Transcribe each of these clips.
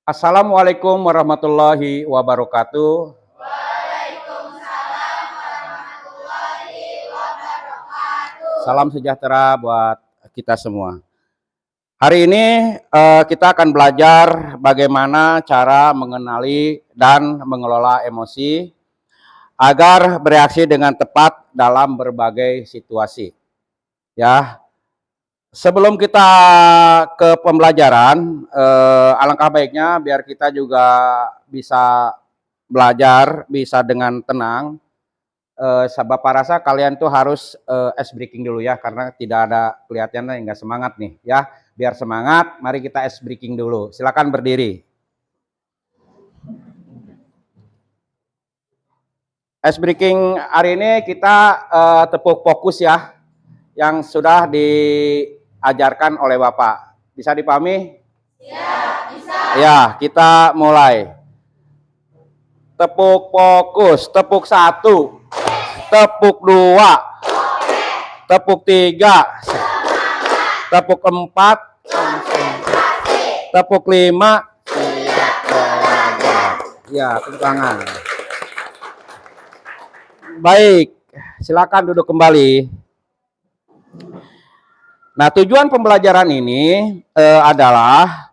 Assalamualaikum warahmatullahi wabarakatuh. Waalaikumsalam warahmatullahi wabarakatuh. Salam sejahtera buat kita semua. Hari ini kita akan belajar bagaimana cara mengenali dan mengelola emosi agar bereaksi dengan tepat dalam berbagai situasi. Ya, sebelum kita ke pembelajaran, alangkah baiknya biar kita juga bisa belajar, bisa dengan tenang. Bapak rasa kalian tuh harus ice breaking dulu ya, karena tidak ada kelihatannya nggak semangat nih ya. Biar semangat, mari kita ice breaking dulu. Silakan berdiri. Ice breaking hari ini kita tepuk fokus ya, yang sudah diajarkan oleh Bapak. Bisa dipahami? Ya, bisa. Ya, kita mulai. Tepuk fokus, tepuk 1, tepuk 2, tepuk 3, tepuk 4, tepuk 5, ya, tepuk tangan. Baik, silakan duduk kembali. Nah, tujuan pembelajaran ini adalah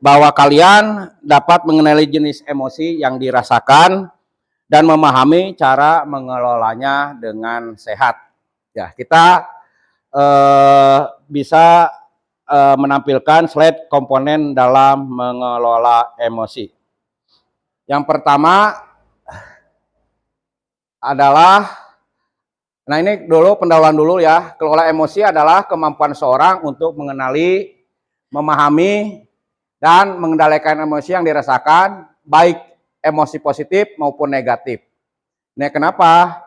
bahwa kalian dapat mengenali jenis emosi yang dirasakan dan memahami cara mengelolanya dengan sehat. Ya, kita bisa menampilkan slide komponen dalam mengelola emosi. Yang pertama adalah, nah ini dulu pendahuluan dulu ya. Kelola emosi adalah kemampuan seorang untuk mengenali, memahami, dan mengendalikan emosi yang dirasakan, baik emosi positif maupun negatif. Nah, kenapa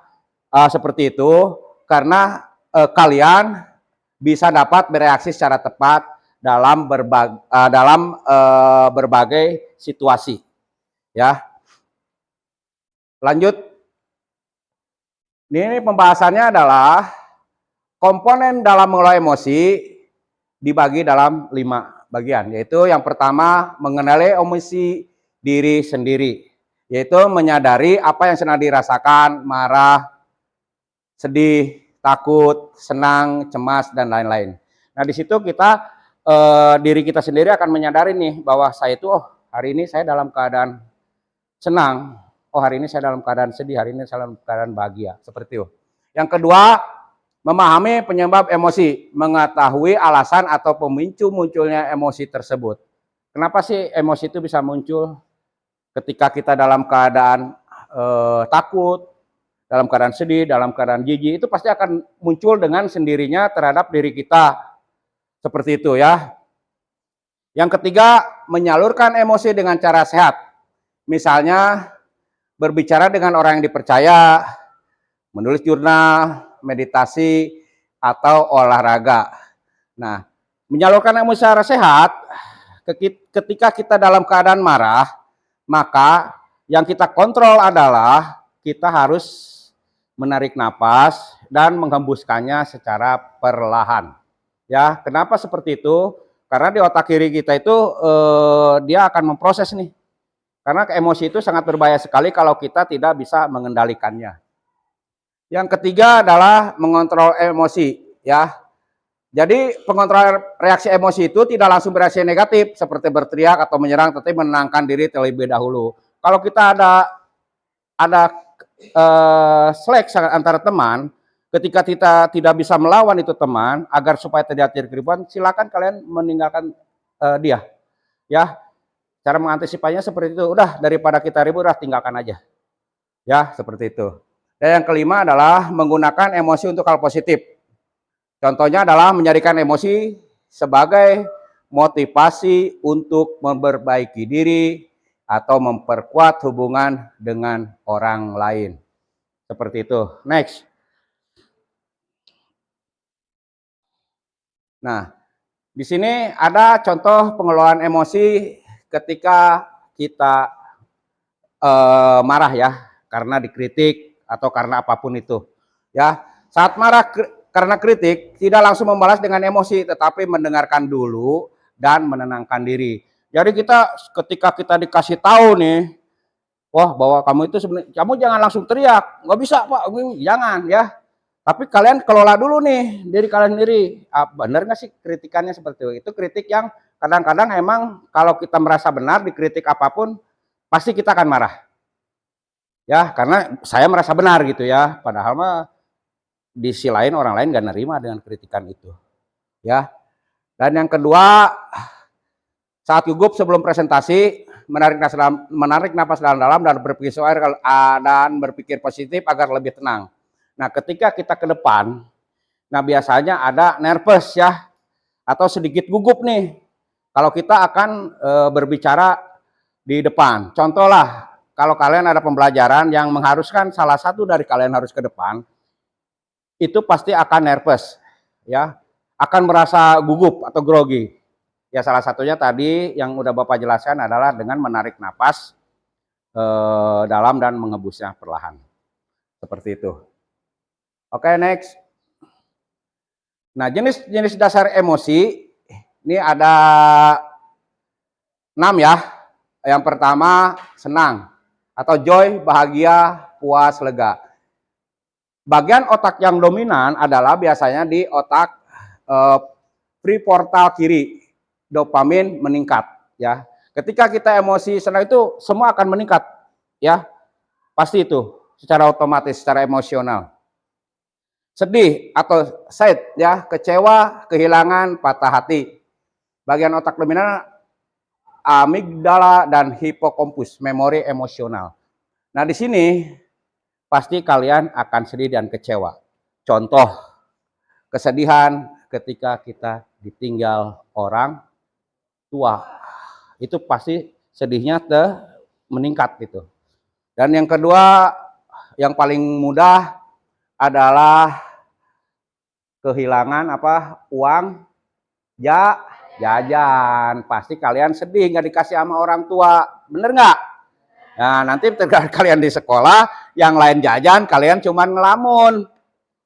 seperti itu? Karena kalian bisa dapat bereaksi secara tepat dalam berbagai situasi. Ya, lanjut. Ini pembahasannya adalah komponen dalam mengelola emosi dibagi dalam 5 bagian, yaitu yang pertama mengenali emosi diri sendiri, yaitu menyadari apa yang sedang dirasakan, marah, sedih, takut, senang, cemas, dan lain-lain. Nah, di situ kita diri kita sendiri akan menyadari nih bahwa saya itu, oh hari ini saya dalam keadaan senang, oh hari ini saya dalam keadaan sedih, hari ini saya dalam keadaan bahagia, seperti itu. Yang kedua, memahami penyebab emosi, mengetahui alasan atau pemicu munculnya emosi tersebut. Kenapa sih emosi itu bisa muncul? Ketika kita dalam keadaan takut, dalam keadaan sedih, dalam keadaan jijik, itu pasti akan muncul dengan sendirinya terhadap diri kita. Seperti itu ya. Yang ketiga, menyalurkan emosi dengan cara sehat. Misalnya, berbicara dengan orang yang dipercaya, menulis jurnal, meditasi, atau olahraga. Nah, menyalurkan emosi secara sehat, ketika kita dalam keadaan marah, maka yang kita kontrol adalah kita harus menarik napas dan menghembuskannya secara perlahan. Ya, kenapa seperti itu? Karena di otak kiri kita itu dia akan memproses nih. Karena emosi itu sangat berbahaya sekali kalau kita tidak bisa mengendalikannya. Yang ketiga adalah mengontrol emosi, ya. Jadi pengontrol reaksi emosi itu tidak langsung bereaksi negatif seperti berteriak atau menyerang, tetapi menenangkan diri terlebih dahulu. Kalau kita ada slack antara teman, ketika kita tidak bisa melawan itu teman, agar supaya tidak terjadi keributan, silakan kalian meninggalkan dia. Ya, cara mengantisipasinya seperti itu. Udah, daripada kita ribut, udah tinggalkan aja. Ya, seperti itu. Dan yang kelima adalah menggunakan emosi untuk hal positif. Contohnya adalah menjadikan emosi sebagai motivasi untuk memperbaiki diri atau memperkuat hubungan dengan orang lain. Seperti itu. Next. Nah, di sini ada contoh pengelolaan emosi ketika kita marah ya, karena dikritik atau karena apapun itu. Ya, saat marah karena kritik, tidak langsung membalas dengan emosi, tetapi mendengarkan dulu dan menenangkan diri. Jadi ketika kita dikasih tahu nih, wah bahwa kamu itu sebenarnya, kamu jangan langsung teriak, nggak bisa Pak, jangan ya. Tapi kalian kelola dulu nih diri kalian sendiri. Benar nggak sih kritikannya seperti itu? Itu kritik yang kadang-kadang emang kalau kita merasa benar dikritik apapun, pasti kita akan marah. Ya, karena saya merasa benar gitu ya. Padahal mah di sisi lain orang lain nggak nerima dengan kritikan itu. Ya. Dan yang kedua, saat gugup sebelum presentasi, menarik napas dalam-dalam dan berpikir positif agar lebih tenang. Nah, ketika kita ke depan, nah biasanya ada nervous ya, atau sedikit gugup nih. Kalau kita akan berbicara di depan. Contoh lah, kalau kalian ada pembelajaran yang mengharuskan salah satu dari kalian harus ke depan, itu pasti akan nervous, ya, akan merasa gugup atau grogi. Ya salah satunya tadi yang udah Bapak jelaskan adalah dengan menarik napas dalam dan menghembusnya perlahan. Seperti itu. Oke, next. Nah, jenis-jenis dasar emosi ini ada 6 ya. Yang pertama senang atau joy, bahagia, puas, lega. Bagian otak yang dominan adalah biasanya di otak prefrontal kiri. Dopamin meningkat ya. Ketika kita emosi senang itu semua akan meningkat ya. Pasti itu secara otomatis, secara emosional. Sedih atau sad ya, kecewa, kehilangan, patah hati. Bagian otak dominan amigdala dan hipokampus, memori emosional. Nah, di sini pasti kalian akan sedih dan kecewa. Contoh, kesedihan ketika kita ditinggal orang tua, itu pasti sedihnya meningkat gitu. Dan yang kedua, yang paling mudah adalah kehilangan uang jajan. Pasti kalian sedih nggak dikasih sama orang tua, bener nggak? Nah, nanti kalian di sekolah, yang lain jajan, kalian cuman ngelamun.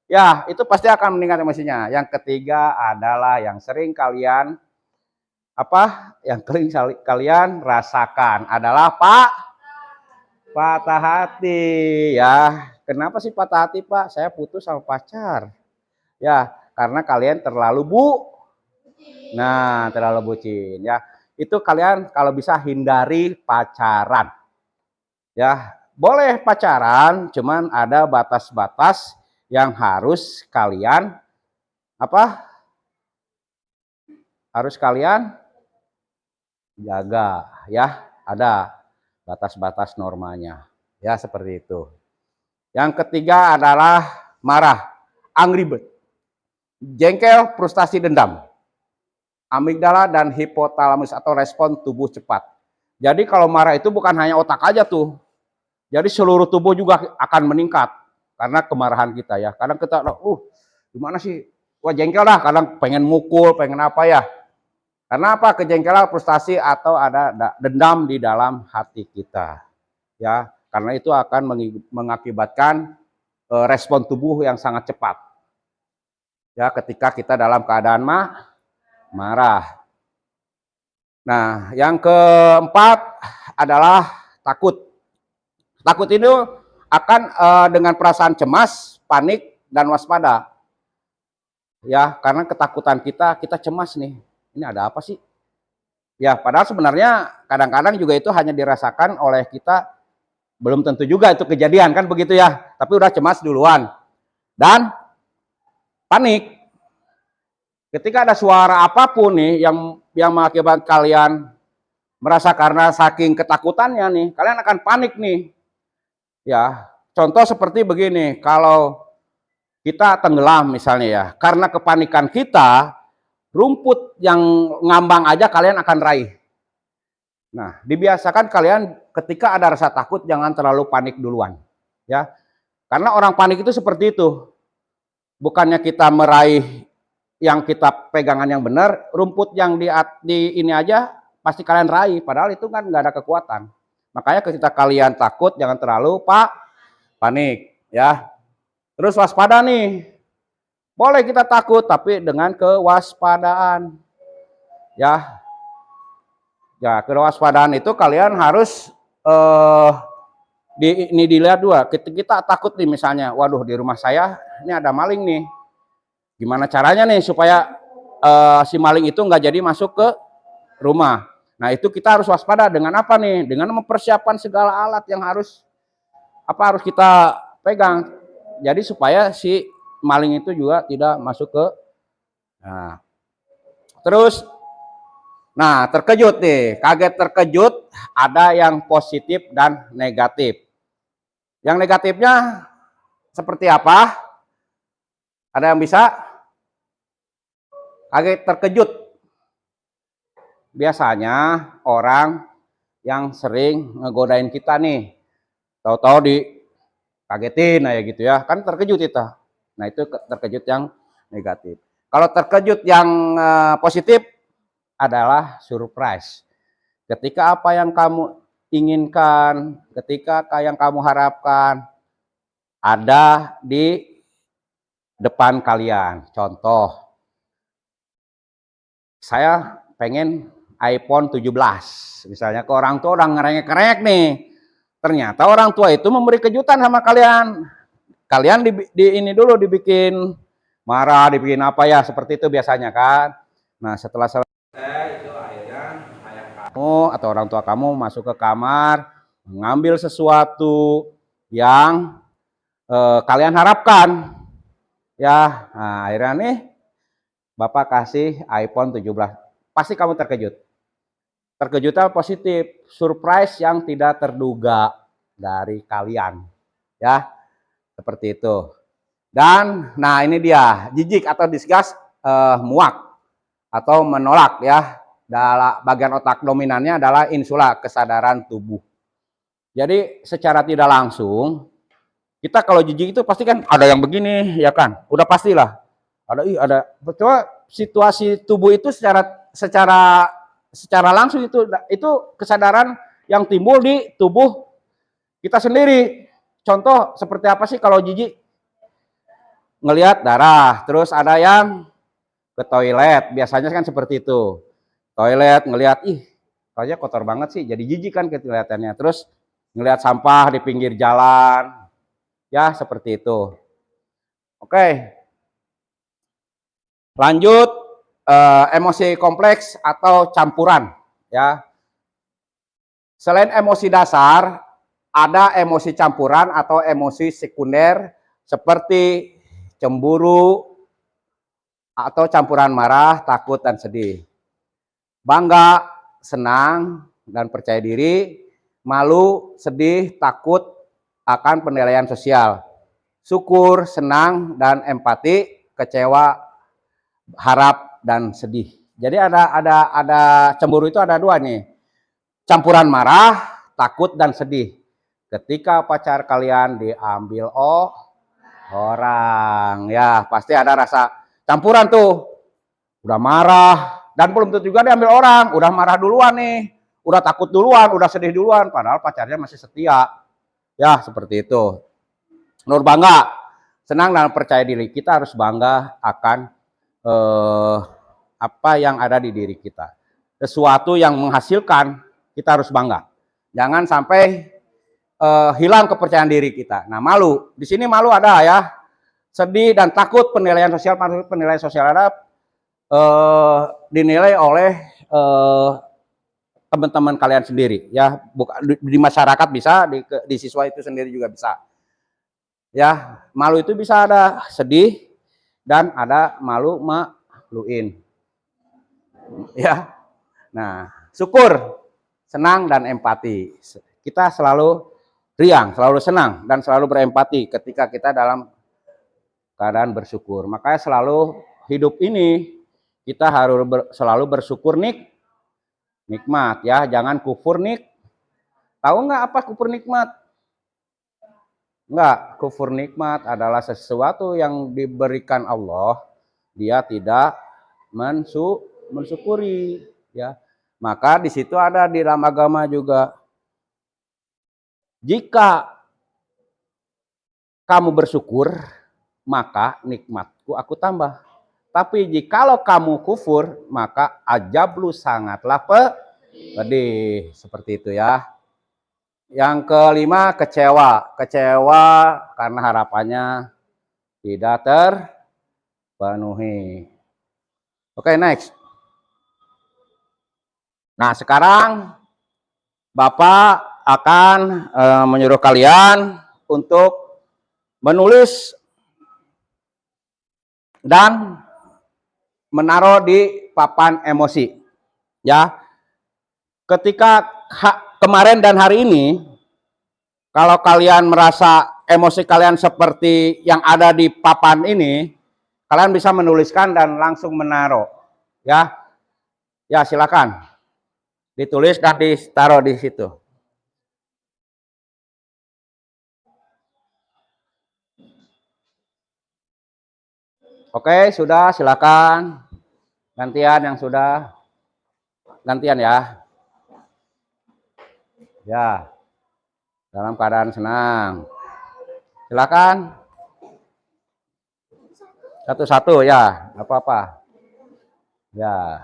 Ya, itu pasti akan meningkat emosinya. Yang ketiga adalah yang sering kalian rasakan adalah patah hati ya. Kenapa sih patah hati Pak? Saya putus sama pacar. Ya, karena kalian terlalu terlalu bucin ya. Itu kalian kalau bisa hindari pacaran. Ya, boleh pacaran, cuman ada batas-batas yang harus kalian jaga ya, ada batas-batas normanya ya, seperti itu. Yang ketiga adalah marah, angry bird, jengkel, frustasi, dendam, amigdala dan hipotalamus atau respon tubuh cepat. Jadi kalau marah itu bukan hanya otak aja tuh, jadi seluruh tubuh juga akan meningkat karena kemarahan kita ya. Kadang kita gimana sih, wah jengkel dah, kadang pengen mukul, pengen apa ya. Karena apa? Kejengkelan, frustasi atau ada dendam di dalam hati kita. Ya, karena itu akan mengakibatkan respon tubuh yang sangat cepat. Ya, ketika kita dalam keadaan marah. Nah, yang keempat adalah takut. Takut itu akan dengan perasaan cemas, panik, dan waspada. Ya, karena ketakutan kita cemas nih. Ini ada apa sih? Ya, padahal sebenarnya kadang-kadang juga itu hanya dirasakan oleh kita, belum tentu juga itu kejadian kan begitu ya. Tapi udah cemas duluan. Dan panik. Ketika ada suara apapun nih yang mengakibatkan kalian merasa karena saking ketakutannya nih, kalian akan panik nih. Ya, contoh seperti begini, kalau kita tenggelam misalnya ya, karena kepanikan kita, rumput yang ngambang aja kalian akan raih. Nah, dibiasakan kalian ketika ada rasa takut jangan terlalu panik duluan, ya. Karena orang panik itu seperti itu. Bukannya kita meraih yang kita pegangan yang benar, rumput yang di ini aja pasti kalian raih, padahal itu kan nggak ada kekuatan. Makanya ketika kalian takut jangan terlalu panik, ya. Terus waspada nih. Boleh kita takut, tapi dengan kewaspadaan. Ya. Ya, kewaspadaan itu kalian harus ini dilihat dua. Kita takut nih misalnya, waduh di rumah saya ini ada maling nih. Gimana caranya nih supaya si maling itu nggak jadi masuk ke rumah. Nah itu kita harus waspada dengan apa nih? Dengan mempersiapkan segala alat yang harus kita pegang. Jadi supaya si maling itu juga tidak masuk ke. Nah, terus, nah terkejut nih, kaget terkejut ada yang positif dan negatif. Yang negatifnya seperti apa? Ada yang bisa? Kaget terkejut. Biasanya orang yang sering ngegodain kita nih, tahu-tahu dikagetin aja gitu ya, kan terkejut kita. Nah itu terkejut yang negatif. Kalau terkejut yang positif adalah surprise. Ketika apa yang kamu inginkan, ketika yang kamu harapkan ada di depan kalian. Contoh, saya pengen iPhone 17. Misalnya ke orang tua orang ngerengek-ngerengek nih. Ternyata orang tua itu memberi kejutan sama kalian. Kalian ini dulu dibikin marah, dibikin apa ya, seperti itu biasanya kan. Nah, setelah selesai itu akhirnya ayah kamu atau orang tua kamu masuk ke kamar, mengambil sesuatu yang kalian harapkan. Ya, nah, akhirnya nih Bapak kasih iPhone 17. Pasti kamu terkejut. Terkejutnya positif, surprise yang tidak terduga dari kalian. Ya, seperti itu. Dan nah ini dia, jijik atau disgust, muak atau menolak ya. Dalam bagian otak dominannya adalah insula, kesadaran tubuh. Jadi secara tidak langsung kita kalau jijik itu pasti kan ada yang begini ya kan, udah pastilah ada betul situasi tubuh itu secara langsung itu kesadaran yang timbul di tubuh kita sendiri. Contoh seperti apa sih kalau jijik? Ngelihat darah, terus ada yang ke toilet, biasanya kan seperti itu. Toilet ngelihat, kayaknya kotor banget sih, jadi jijik kan kelihatannya. Terus ngelihat sampah di pinggir jalan, ya seperti itu. Oke, lanjut emosi kompleks atau campuran, ya. Selain emosi dasar, ada emosi campuran atau emosi sekunder seperti cemburu atau campuran marah, takut, dan sedih. Bangga, senang, dan percaya diri, malu, sedih, takut akan penilaian sosial. Syukur, senang, dan empati, kecewa, harap, dan sedih. Jadi ada cemburu itu ada dua nih. Campuran marah, takut, dan sedih. Ketika pacar kalian diambil orang, ya pasti ada rasa campuran tuh. Udah marah, dan belum tentu juga diambil orang. Udah marah duluan nih, udah takut duluan, udah sedih duluan. Padahal pacarnya masih setia. Ya seperti itu. Nur bangga, senang dan percaya diri. Kita harus bangga akan apa yang ada di diri kita. Sesuatu yang menghasilkan, kita harus bangga. Jangan sampai hilang kepercayaan diri kita. Nah, malu. Di sini malu ada ya. Sedih dan takut penilaian sosial ada dinilai oleh teman-teman kalian sendiri ya, di masyarakat bisa, di siswa itu sendiri juga bisa. Ya, malu itu bisa ada sedih dan ada maluin. Ya. Nah, syukur, senang dan empati. Kita selalu riang, selalu senang dan selalu berempati ketika kita dalam keadaan bersyukur. Makanya selalu hidup ini kita harus selalu bersyukur nikmat ya, jangan kufur Tahu nggak apa kufur nikmat? Enggak, kufur nikmat adalah sesuatu yang diberikan Allah, dia tidak mensyukuri ya. Maka di situ ada di dalam agama juga, jika kamu bersyukur, maka nikmatku aku tambah. Tapi jikalau kamu kufur, maka ajablu sangatlah Pedih, seperti itu ya. Yang kelima, kecewa. Kecewa karena harapannya tidak terpenuhi. Oke, next. Nah, sekarang Bapak akan menyuruh kalian untuk menulis dan menaruh di papan emosi. Ya. Ketika kemarin dan hari ini, kalau kalian merasa emosi kalian seperti yang ada di papan ini, kalian bisa menuliskan dan langsung menaruh. Ya. Ya, silakan. Ditulis dan ditaruh di situ. Oke, sudah, silakan. Gantian yang sudah. Gantian ya. Ya. Dalam keadaan senang. Silakan. Satu-satu ya, apa-apa. Ya.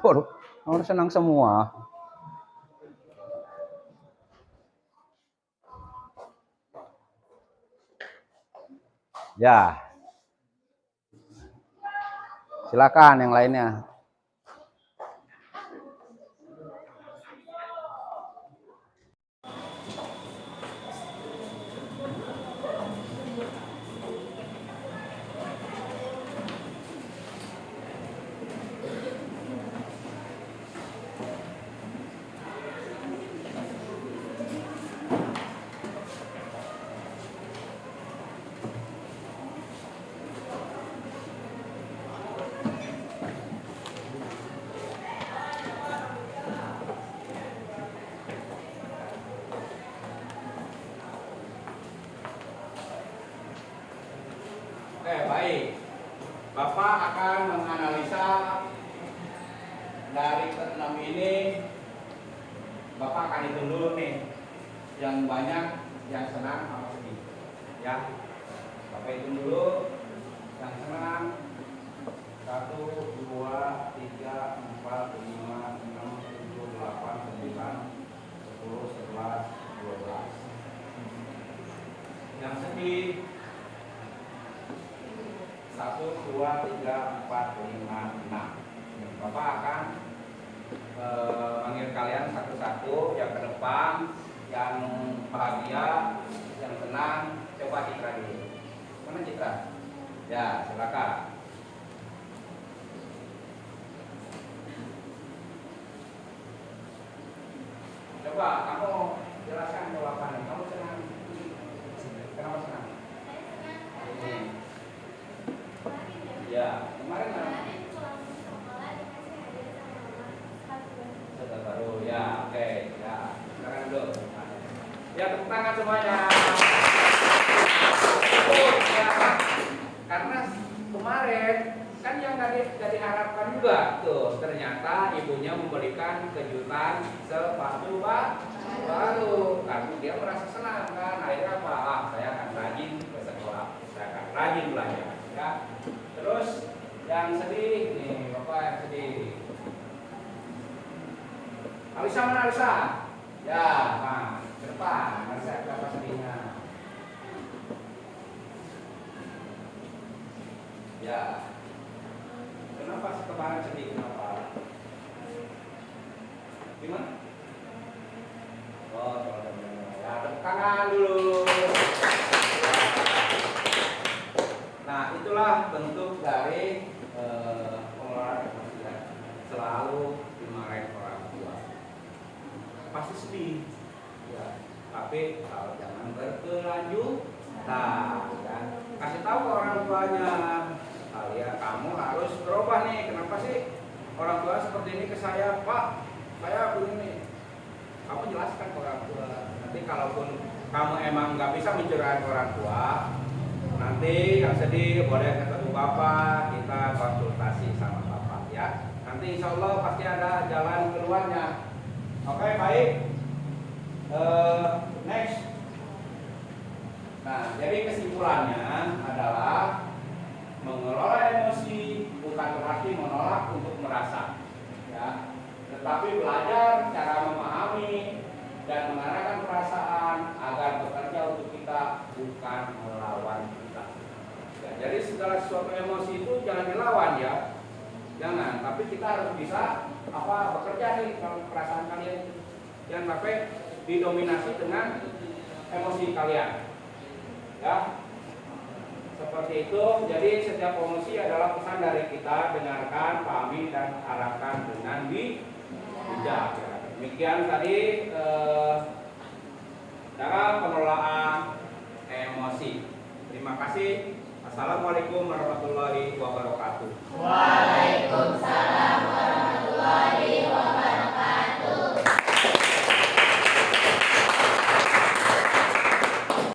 Waduh, orang senang semua. Ya. Silakan yang lainnya. Oke, baik. Bapak akan menganalisa dari ke-6 ini. Bapak akan hitung dulu nih, yang banyak, yang senang sama sedih. Ya, Bapak hitung dulu. Yang senang 1, 2, 3, 4, 5, 6, 7, 8, 9, 10, 11, 12. Yang sedih 1, 2, 3, 4, 5, 6. Bapak akan panggil kalian satu-satu, yang ke depan, yang bahagia, yang senang. Coba Citra dulu. Mana Citra? Ya, silakan. Coba kamu jelaskan jawabannya. Kamu senang? Kenapa senang? Ini. Ya, kemarin baru ya, oke, ya, silakan dulu. Ya, tepuk tangan semuanya. Oh, ya, karena kemarin kan yang gak diharapkan juga tuh, ternyata ibunya memberikan kejutan sepatu baru. Karena dia merasa senang kan, akhirnya apa? Saya akan rajin ke sekolah, saya akan rajin belajar. Ya. Terus yang sedih nih, Bapak yang sedih. Alisa mana Alisa? Ya, nah, ke depan. Alisa berapa sedihnya? Ya. Kenapa kemarin sedih? Kenapa? Gimana? Oh, ya, tepuk tangan dulu. Nah, itulah bentuk dari pengelolaan emosi ya. Selalu dimarahin orang tua. Pasti sedih. Ya, tapi kalau jangan berkelanjutan, ya. Kasih tahu ke orang tuanya, kalian kamu harus berubah nih. Kenapa sih orang tua seperti ini ke saya, Pak? Saya begini. Kamu jelaskan ke orang tua. Nanti kalaupun kamu emang nggak bisa mencurahkan ke orang tua, nanti yang sedih boleh ketemu Bapak, kita konsultasi sama Bapak ya. Nanti insya Allah pasti ada jalan keluarnya. Oke, baik. Next. Nah, jadi kesimpulannya adalah mengelola emosi bukan berarti menolak untuk merasa, ya, tetapi belajar cara memahami dan mengarahkan perasaan agar bekerja untuk kita, bukan melawan kita. Ya, jadi segala sesuatu emosi itu jangan dilawan, ya, jangan. Tapi kita harus bisa bekerja nih kalau perasaan kalian, jangan sampai didominasi dengan emosi kalian, ya. Seperti itu. Jadi setiap emosi adalah pesan dari kita, dengarkan, pahami, dan arahkan dengan bijak. Ya. Demikian tadi cara pengelolaan emosi. Terima kasih. Assalamualaikum warahmatullahi wabarakatuh. Waalaikumsalam.